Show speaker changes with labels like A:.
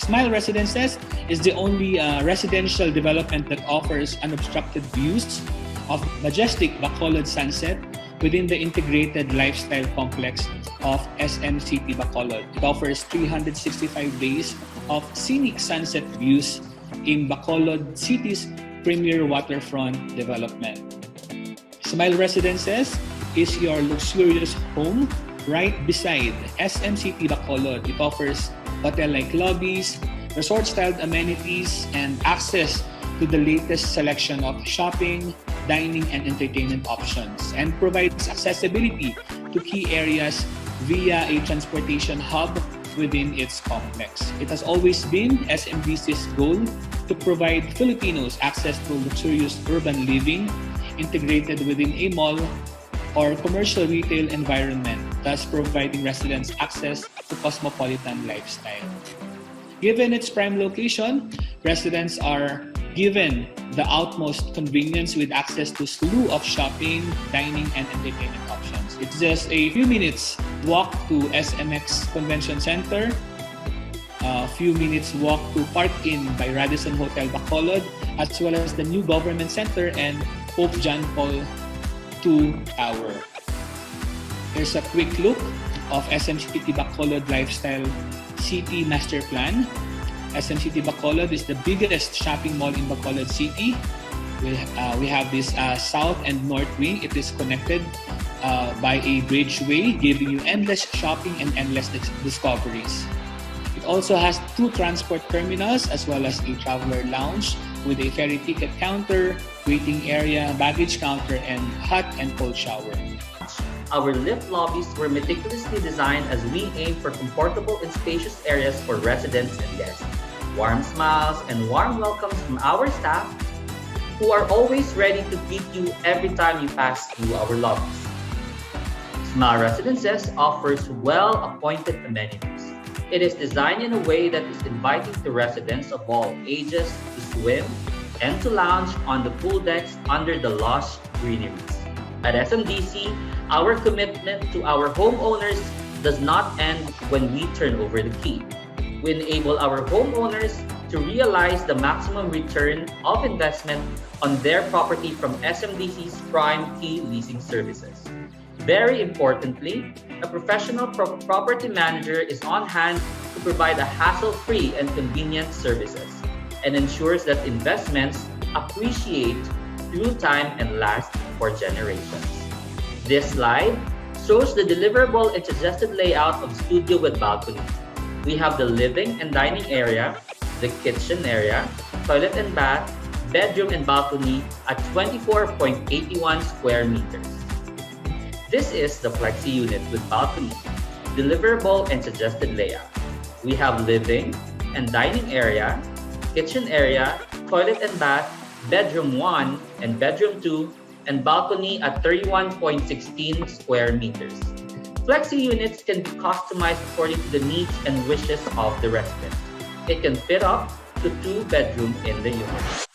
A: Smile Residences is the only residential development that offers unobstructed views of majestic Bacolod sunset within the integrated lifestyle complex of SM City Bacolod. It offers 365 days of scenic sunset views in Bacolod City's premier waterfront development. Smile Residences is your luxurious home right beside SM City Bacolod. It offers hotel-like lobbies, resort-styled amenities, and access to the latest selection of shopping, dining, and entertainment options, and provides accessibility to key areas via a transportation hub within its complex. It has always been SMDC's goal to provide Filipinos access to luxurious urban living integrated within a mall or commercial retail environment, thus providing residents access to cosmopolitan lifestyle. Given its prime location, residents are given the utmost convenience with access to slew of shopping, dining, and entertainment options. It's just a few minutes walk to SMX Convention Center, a few minutes walk to Park Inn by Radisson Hotel Bacolod, as well as the new Government Center and Pope John Paul II Tower. Here's a quick look of SM City Bacolod Lifestyle City Master Plan. SM City Bacolod is the biggest shopping mall in Bacolod City. We have this south and north wing. It is connected by a bridgeway, giving you endless shopping and endless discoveries. It also has 2 transport terminals as well as a traveler lounge with a ferry ticket counter, waiting area, baggage counter, and hot and cold shower.
B: Our lift lobbies were meticulously designed as we aim for comfortable and spacious areas for residents and guests. Warm smiles and warm welcomes from our staff who are always ready to greet you every time you pass through our lobbies. Smile Residences offers well-appointed amenities. It is designed in a way that is inviting to residents of all ages to swim and to lounge on the pool decks under the lush greeneries. At SMDC, our commitment to our homeowners does not end when we turn over the key. We enable our homeowners to realize the maximum return of investment on their property from SMDC's prime key leasing services. Very importantly, a professional property manager is on hand to provide a hassle-free and convenient services and ensures that investments appreciate through time and last for generations. This slide shows the deliverable and suggested layout of studio with balcony. We have the living and dining area, the kitchen area, toilet and bath, bedroom and balcony at 24.81 square meters. This is the flexi unit with balcony, deliverable and suggested layout. We have living and dining area, kitchen area, toilet and bath, bedroom 1 and bedroom 2, and balcony at 31.16 square meters. Flexi units can be customized according to the needs and wishes of the resident. It can fit up to 2 bedrooms in the unit.